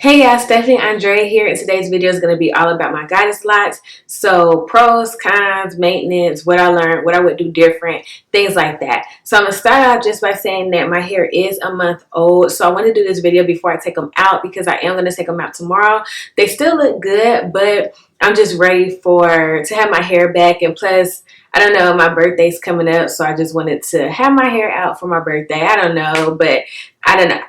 Hey guys, Stephanie Andre here, and today's video is going to be all about my goddess locks. So pros, cons, maintenance, what I learned, what I would do different, things like that. So I'm going to start out just by saying that my hair is a month old. So I want to do this video before I take them out because I am going to take them out tomorrow. They still look good, but I'm just ready to have my hair back. And plus, I don't know, my birthday's coming up, so I just wanted to have my hair out for my birthday. I don't know, but I don't know.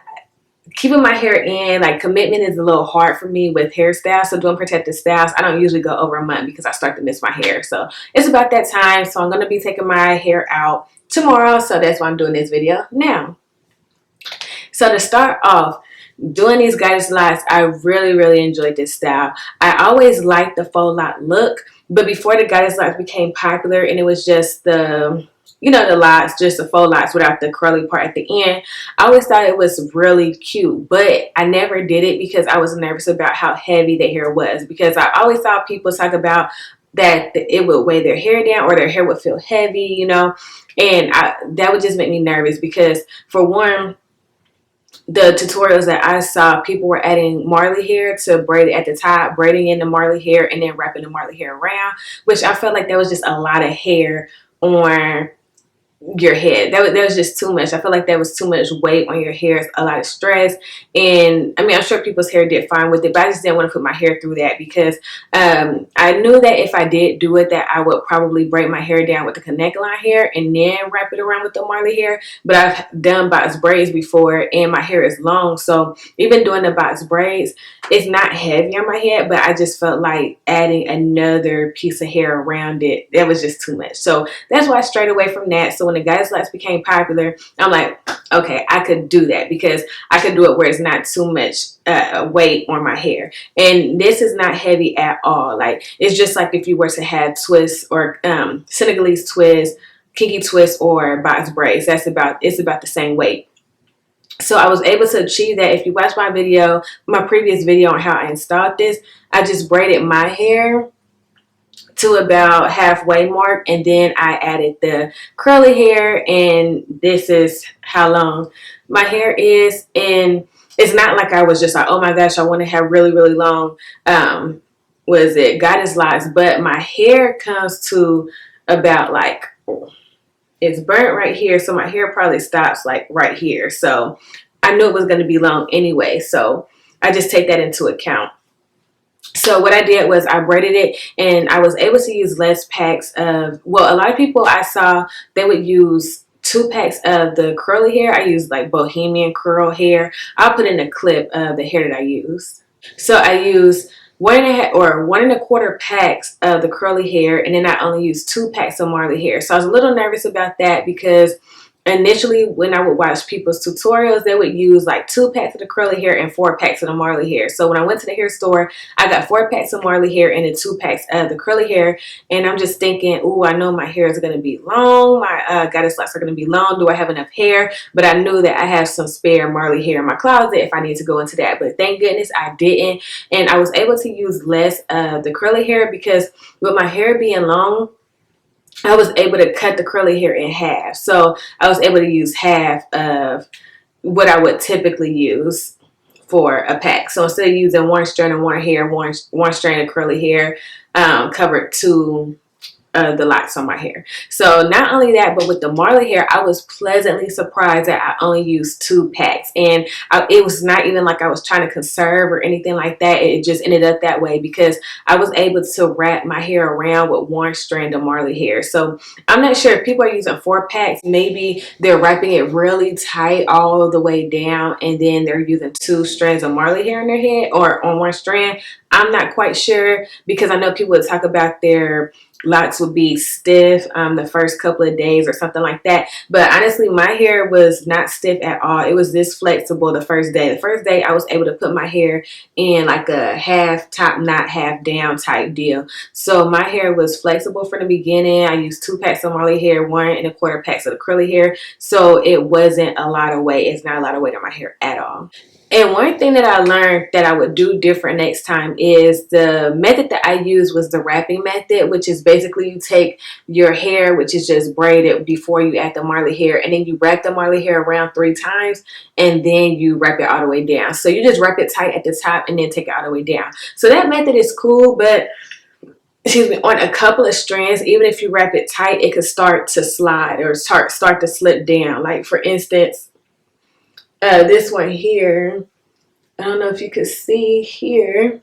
Keeping my hair in, like, commitment is a little hard for me with hairstyles. So doing protective styles, I don't usually go over a month because I start to miss my hair. So it's about that time. So I'm going to be taking my hair out tomorrow. So that's why I'm doing this video now. So to start off, doing these goddess locks, I really enjoyed this style. I always liked the faux lock look, but before the goddess locks became popular and it was just the locks, just the faux locks without the curly part at the end, I always thought it was really cute, but I never did it because I was nervous about how heavy the hair was, because I always saw people talk about that it would weigh their hair down or their hair would feel heavy, and that would just make me nervous because, for one, the tutorials that I saw, people were adding Marley hair to braid it at the top, braiding in the Marley hair and then wrapping the Marley hair around, which I felt like that was just a lot of hair on your head. That was just too much. I feel like that was too much weight on your hair. It's a lot of stress. And I mean, I'm sure people's hair did fine with it, but I just didn't want to put my hair through that because I knew that if I did do it, that I would probably braid my hair down with the connect line hair and then wrap it around with the Marley hair. But I've done box braids before and my hair is long, so even doing the box braids, it's not heavy on my head, but I just felt like adding another piece of hair around it, that was just too much. So that's why I strayed away from that. So when the goddess locks became popular, I'm like, okay, I could do that because I could do it where it's not too much weight on my hair. And this is not heavy at all. Like, it's just like if you were to have twists or Senegalese twists, kinky twists, or box braids. It's about the same weight. So I was able to achieve that. If you watch my previous video on how I installed this, I just braided my hair to about halfway mark, and then I added the curly hair, and this is how long my hair is. And it's not like I was just like, oh my gosh, I want to have really long goddess locks, but my hair comes to about, like, it's burnt right here, so my hair probably stops like right here. So I knew it was going to be long anyway, so I just take that into account. So what I did was I braided it, and I was able to use less packs of, well, a lot of people I saw, they would use 2 packs of the curly hair. I used like bohemian curl hair. I'll put in a clip of the hair that I used. So I used 1.5 or 1.25 packs of the curly hair, and then I only used 2 packs of Marley hair. So I was a little nervous about that because initially, when I would watch people's tutorials, they would use like 2 packs of the curly hair and 4 packs of the Marley hair. So when I went to the hair store, I got 4 packs of Marley hair and then 2 packs of the curly hair. And I'm just thinking, ooh, I know my hair is going to be long. My goddess locks are going to be long. Do I have enough hair? But I knew that I have some spare Marley hair in my closet if I need to go into that. But thank goodness I didn't. And I was able to use less of the curly hair because with my hair being long, I was able to cut the curly hair in half. So I was able to use half of what I would typically use for a pack. So instead of using 1 strand of one strand of curly hair, covered 2 the locks on my hair. So not only that, but with the Marley hair, I was pleasantly surprised that I only used 2 packs, and it was not even like I was trying to conserve or anything like that. It just ended up that way because I was able to wrap my hair around with 1 strand of Marley hair. So I'm not sure if people are using 4 packs, maybe they're wrapping it really tight all the way down, and then they're using 2 strands of Marley hair in their head or on 1 strand. I'm not quite sure because I know people would talk about their locks would be stiff the first couple of days or something like that. But honestly, my hair was not stiff at all. It was this flexible the first day. The first day I was able to put my hair in like a half top knot, half down type deal. So my hair was flexible from the beginning. I used 2 packs of Marley hair, 1.25 packs of the curly hair. So it wasn't a lot of weight. It's not a lot of weight on my hair at all. And one thing that I learned that I would do different next time is the method that I used was the wrapping method, which is basically you take your hair, which is just braided before you add the Marley hair, and then you wrap the Marley hair around 3 times, and then you wrap it all the way down. So you just wrap it tight at the top and then take it all the way down. So that method is cool, but excuse me, on a couple of strands, even if you wrap it tight, it could start to slide or start to slip down. Like for instance, this one here, I don't know if you could see here.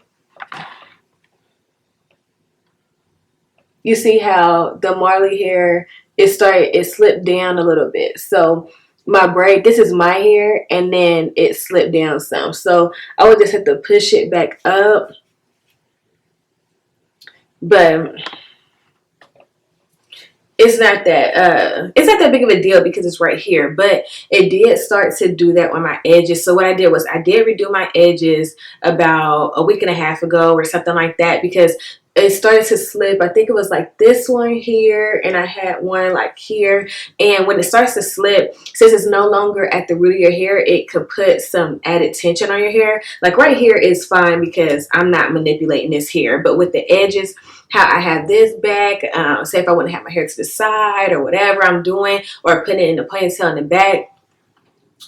You see how the Marley hair, it slipped down a little bit. So my braid, this is my hair, and then it slipped down some. So I would just have to push it back up. But it's not that big of a deal because it's right here, but it did start to do that on my edges. So what I did was I did redo my edges about a week and a half ago or something like that, because it started to slip. I think it was like this one here, and I had one like here. And when it starts to slip, since it's no longer at the root of your hair, it could put some added tension on your hair. Like right here is fine because I'm not manipulating this hair, but with the edges, how I have this back, say if I want to have my hair to the side or whatever I'm doing, or putting it in the ponytail in the back,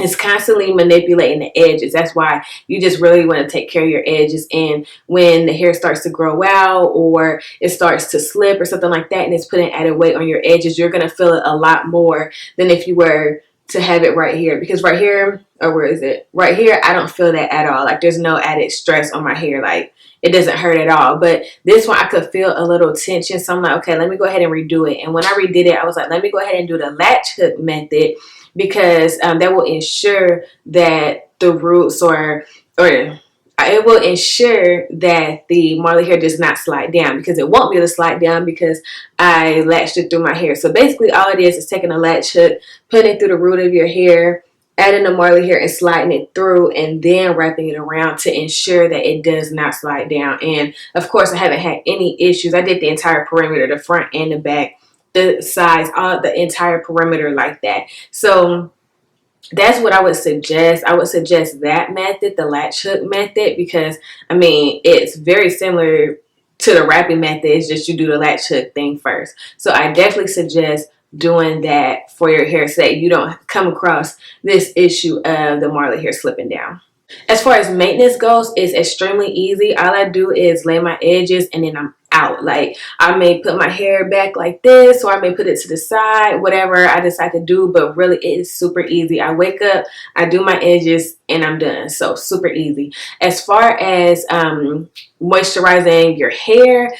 it's constantly manipulating the edges. That's why you just really want to take care of your edges. And when the hair starts to grow out or it starts to slip or something like that, and it's putting added weight on your edges, you're going to feel it a lot more than if you were to have it right here. Because right here, or where is it? Right here, I don't feel that at all. Like there's no added stress on my hair. Like it doesn't hurt at all. But this one, I could feel a little tension. So I'm like, okay, let me go ahead and redo it. And when I redid it, I was like, let me go ahead and do the latch hook method, because that will ensure that the roots or it will ensure that the Marley hair does not slide down, because it won't be able to slide down because I latched it through my hair. So basically all it is taking a latch hook, putting it through the root of your hair, adding the Marley hair and sliding it through, and then wrapping it around to ensure that it does not slide down. And of course I haven't had any issues. I did the entire perimeter, the front and the back, the sides, all the entire perimeter like that. So that's what I would suggest. I would suggest that method, the latch hook method, because I mean it's very similar to the wrapping method. It's just you do the latch hook thing first. So I definitely suggest doing that for your hair so that you don't come across this issue of the Marley hair slipping down. As far as maintenance goes, it's extremely easy. All I do is lay my edges and then I'm out. Like I may put my hair back like this, or I may put it to the side, whatever I decide to do, but really it is super easy. I wake up, I do my edges, and I'm done. So super easy. As far as moisturizing your hair,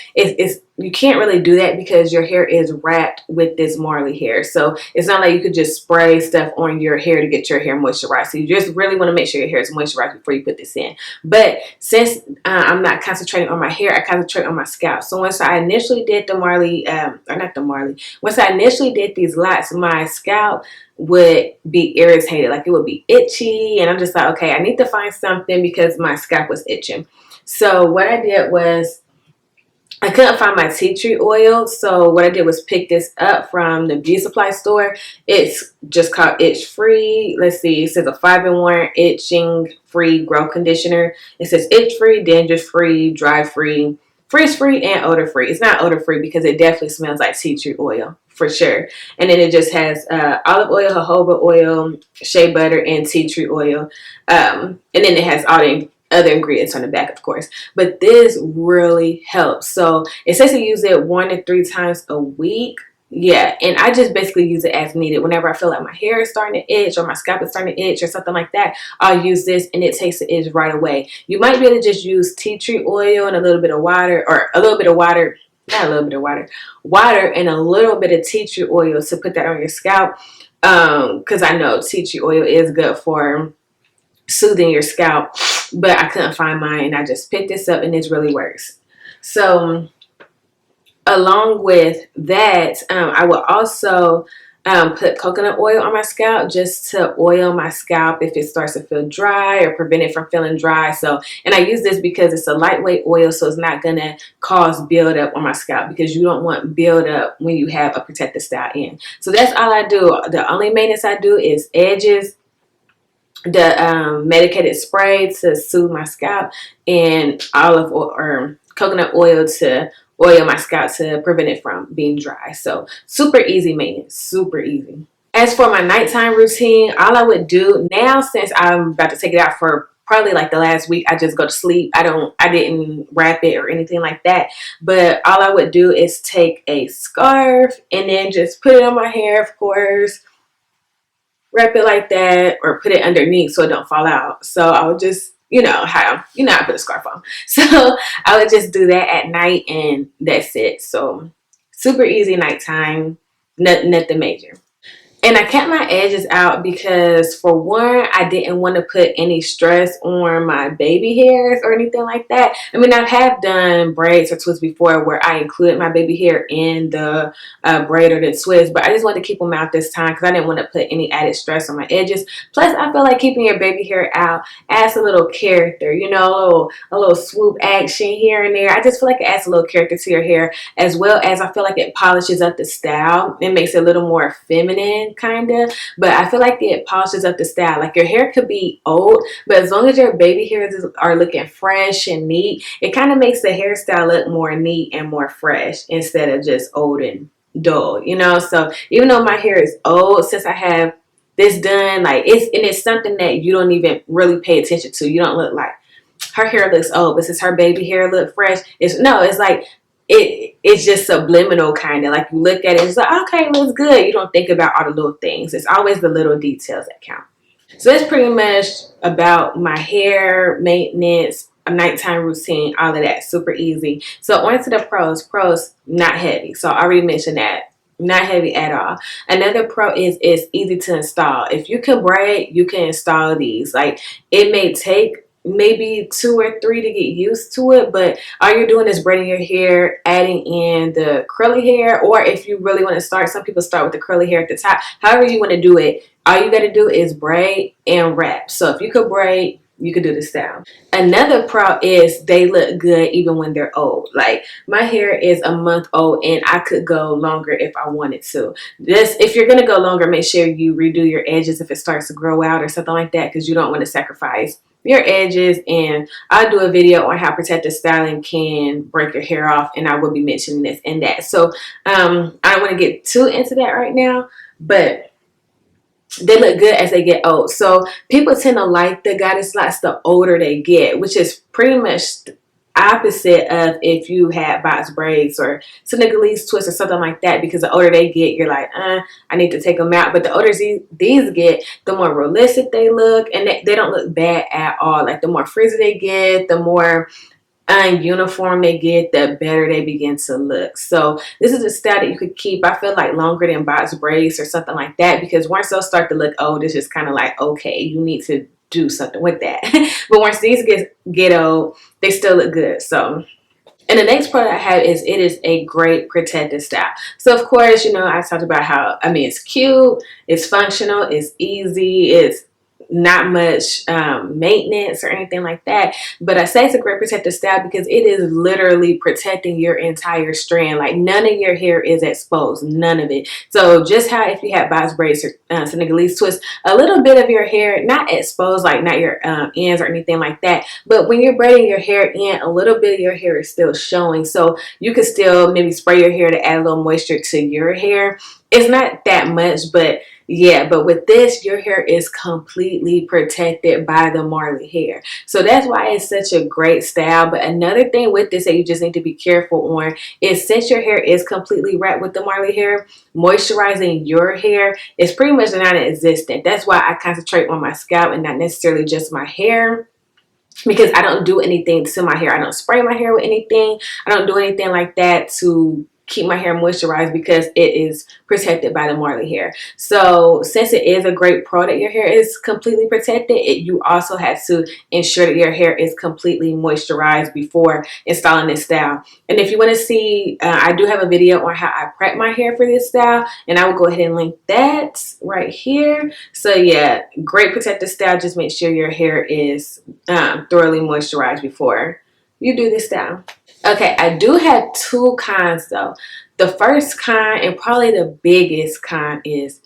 you can't really do that because your hair is wrapped with this Marley hair. So it's not like you could just spray stuff on your hair to get your hair moisturized. So you just really want to make sure your hair is moisturized before you put this in. But since I'm not concentrating on my hair, I concentrate on my scalp. So once I initially did the Marley, once I initially did these lots, my scalp would be irritated. Like it would be itchy. And I'm just like, okay, I need to find something because my scalp was itching. So what I did was, I couldn't find my tea tree oil, so what I did was pick this up from the beauty supply store. It's just called Itch Free. Let's see, it says a 5-in-1 itching free growth conditioner. It says itch free, dandruff free, dry free, frizz free, and odor free. It's not odor free because it definitely smells like tea tree oil for sure. And then it just has olive oil, jojoba oil, shea butter, and tea tree oil. And then it has all the other ingredients on the back, of course, but this really helps. So it says to use it 1 to 3 times a week. Yeah, and I just basically use it as needed. Whenever I feel like my hair is starting to itch or my scalp is starting to itch or something like that, I'll use this and it takes the itch right away. You might be able to just use tea tree oil and a little bit of water, or a little bit of water, not a little bit of water, water and a little bit of tea tree oil to put that on your scalp, because I know tea tree oil is good for soothing your scalp, but I couldn't find mine and I just picked this up and this really works. So along with that, I will also put coconut oil on my scalp just to oil my scalp if it starts to feel dry or prevent it from feeling dry. So, and I use this because it's a lightweight oil, so it's not gonna cause buildup on my scalp, because you don't want buildup when you have a protective style in. So that's all I do. The only maintenance I do is edges, the medicated spray to soothe my scalp, and olive oil or coconut oil to oil my scalp to prevent it from being dry. So super easy maintenance, super easy. As for my nighttime routine, all I would do now, since I'm about to take it out for probably like the last week, I just go to sleep. I didn't wrap it or anything like that. But all I would do is take a scarf and then just put it on my hair, of course, wrap it like that, or put it underneath so it don't fall out. So I would just, I put a scarf on. So I would just do that at night, and that's it. So super easy nighttime, nothing major. And I kept my edges out because, for one, I didn't want to put any stress on my baby hairs or anything like that. I mean, I have done braids or twists before where I included my baby hair in the braid or the twist, but I just wanted to keep them out this time because I didn't want to put any added stress on my edges. Plus, I feel like keeping your baby hair out adds a little character, a little swoop action here and there. I just feel like it adds a little character to your hair, as well as I feel like it polishes up the style. It makes it a little more feminine, kind of, but I feel like it polishes up the style. Like, your hair could be old, but as long as your baby hairs are looking fresh and neat, it kind of makes the hairstyle look more neat and more fresh instead of just old and dull, So even though my hair is old, since I have this done, like, it's something that you don't even really pay attention to. You don't look like her hair looks old, but since her baby hair look fresh, it's like it's just subliminal, kind of like you look at it, it's like, okay, it looks good. You don't think about all the little things. It's always the little details that count. So that's pretty much about my hair maintenance, a nighttime routine, all of that. Super easy. So on to the pros. Pros, not heavy. So I already mentioned that. Not heavy at all. Another pro is it's easy to install. If you can braid, you can install these. Like, it may take maybe 2 or 3 to get used to it, but all you're doing is braiding your hair, adding in the curly hair, or if you really want to start, some people start with the curly hair at the top. However you want to do it, all you got to do is braid and wrap. So if you could braid, you could do the style. Another pro is they look good even when they're old. Like, my hair is a month old and I could go longer if I wanted to. If you're going to go longer, make sure you redo your edges if it starts to grow out or something like that, because you don't want to sacrifice your edges. And I'll do a video on how protective styling can break your hair off, and I will be mentioning this in that. So I don't want to get too into that right now, but they look good as they get old. So people tend to like the goddess locks the older they get, which is pretty much the opposite of if you had box braids or Senegalese twists or something like that, because the older they get, you're like, I need to take them out. But the older these get, the more realistic they look, and they don't look bad at all. Like, the more frizzy they get, the more uniform they get, the better they begin to look. So this is a style that you could keep, I feel like, longer than box braids or something like that, because once they'll start to look old, it's just kind of like, okay, you need to do something with that. But once these get old, they still look good. So, and the next part I have is it is a great protective style. So of course, I talked about how, it's cute, it's functional, it's easy, it's not much maintenance or anything like that. But I say it's a great protective style because it is literally protecting your entire strand. Like, none of your hair is exposed, none of it. So just how if you had box braids or Senegalese twists, a little bit of your hair not exposed, like not your ends or anything like that, but when you're braiding your hair in, a little bit of your hair is still showing. So you could still maybe spray your hair to add a little moisture to your hair. It's not that much, but yeah, but with this, your hair is completely protected by the Marley hair. So that's why it's such a great style. But another thing with this that you just need to be careful on is, since your hair is completely wrapped with the Marley hair, moisturizing your hair is pretty much non-existent. That's why I concentrate on my scalp and not necessarily just my hair, because I don't do anything to my hair. I don't spray my hair with anything. I don't do anything like that to keep my hair moisturized, because it is protected by the Marley hair. So since it is a great pro that your hair is completely protected, you also have to ensure that your hair is completely moisturized before installing this style. And if you want to see, I do have a video on how I prep my hair for this style, and I will go ahead and link that right here. So yeah, great protective style. Just make sure your hair is thoroughly moisturized before you do this style. Okay, I do have 2 cons though. The first con, and probably the biggest con, is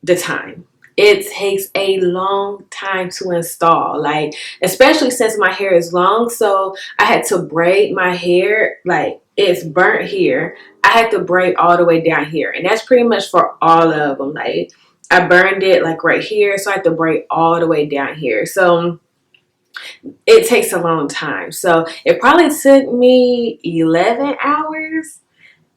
the time. it takes a long time to install, like especially since my hair is long. So I had to braid my hair, like it's burnt here. I had to braid all the way down here, and that's pretty much for all of them. Like I burned it like right here, so I had to braid all the way down here. So it takes a long time. So it probably took me 11 hours.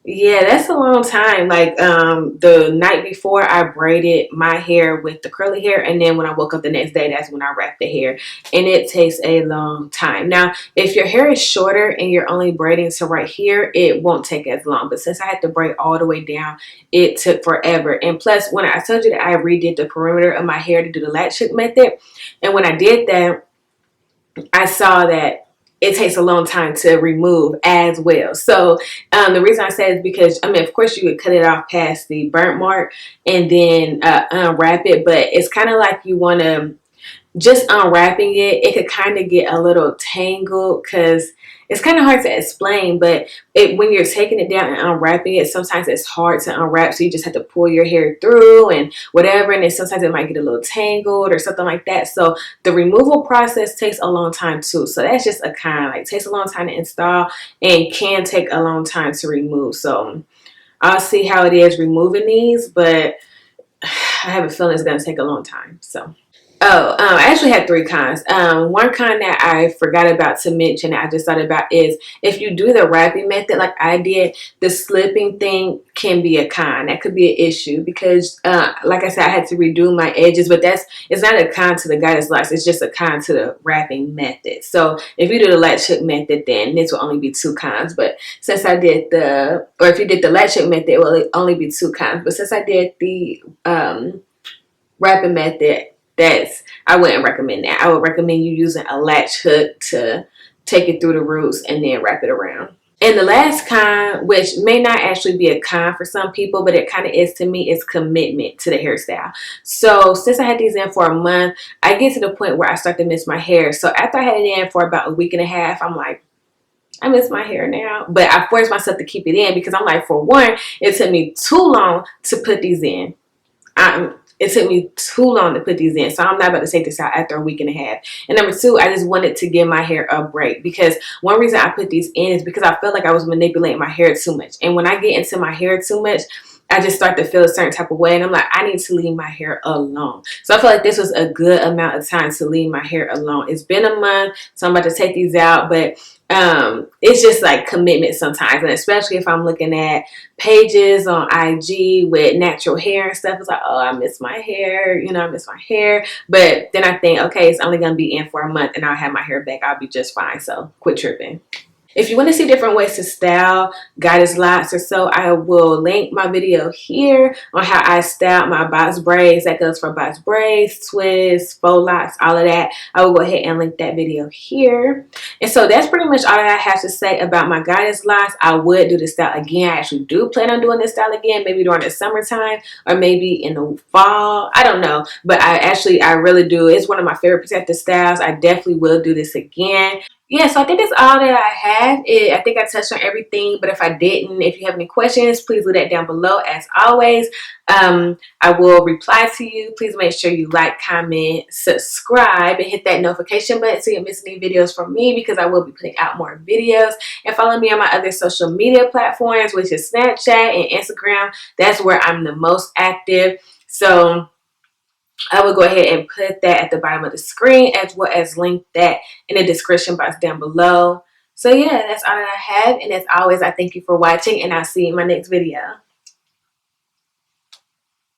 Yeah, that's a long time. Like the night before I braided my hair with the curly hair, and then when I woke up the next day, that's when I wrapped the hair. And it takes a long time. Now, if your hair is shorter and you're only braiding to right here, it won't take as long. But since I had to braid all the way down, it took forever. And plus, when I told you that I redid the perimeter of my hair to do the latch hook method, and when I did that, I saw that it takes a long time to remove as well. So the reason I say is because, I mean, of course you would cut it off past the burnt mark and then unwrap it, but it's kind of like you want to just unwrapping it, it could kind of get a little tangled because it's kind of hard to explain, but when you're taking it down and unwrapping it, sometimes it's hard to unwrap, so you just have to pull your hair through and whatever, and then sometimes it might get a little tangled or something like that. So the removal process takes a long time too. So that's just a kind, like takes a long time to install and can take a long time to remove. So I'll see how it is removing these, but I have a feeling it's going to take a long time. So oh, I actually had three cons. One con that I forgot about to mention that I just thought about is if you do the wrapping method like I did, the slipping thing can be a con. That could be an issue because, like I said, I had to redo my edges, but it's not a con to the guidance locks. It's just a con to the wrapping method. So if you do the latch hook method, then this will only be two cons. But since I did or if you did the latch hook method, it will only be two cons. But since I did the wrapping method, I wouldn't recommend that. I would recommend you using a latch hook to take it through the roots and then wrap it around. And the last con, which may not actually be a con for some people, but it kind of is to me, is commitment to the hairstyle. So since I had these in for a month, I get to the point where I start to miss my hair. So after I had it in for about a week and a half, I'm like, I miss my hair now. But I forced myself to keep it in because I'm like, for one, it took me too long to put these in. It took me too long to put these in, so I'm not about to take this out after a week and a half. And number two, I just wanted to give my hair a break because one reason I put these in is because I felt like I was manipulating my hair too much. And when I get into my hair too much, I just start to feel a certain type of way, and I'm like, I need to leave my hair alone. So I feel like this was a good amount of time to leave my hair alone. It's been a month, so I'm about to take these out, but it's just like commitment sometimes, and especially if I'm looking at pages on IG with natural hair and stuff, it's like, oh, I miss my hair, I miss my hair. But then I think, okay, it's only gonna be in for a month and I'll have my hair back, I'll be just fine. So quit tripping. If you want to see different ways to style guidance locks or so, I will link my video here on how I style my box braids. That goes for box braids, twists, faux locks, all of that. I will go ahead and link that video here. And so that's pretty much all that I have to say about my guidance locks. I would do this style again. I actually do plan on doing this style again, maybe during the summertime or maybe in the fall. I don't know. But I really do. It's one of my favorite protective styles. I definitely will do this again. Yeah, so I think that's all that I have. I think I touched on everything, but if I didn't, if you have any questions, please leave that down below. As always, I will reply to you. Please make sure you like, comment, subscribe, and hit that notification button so you don't miss any videos from me because I will be putting out more videos. And follow me on my other social media platforms, which is Snapchat and Instagram. That's where I'm the most active. So I will go ahead and put that at the bottom of the screen as well as link that in the description box down below. So yeah, that's all that I have. And as always, I thank you for watching and I'll see you in my next video.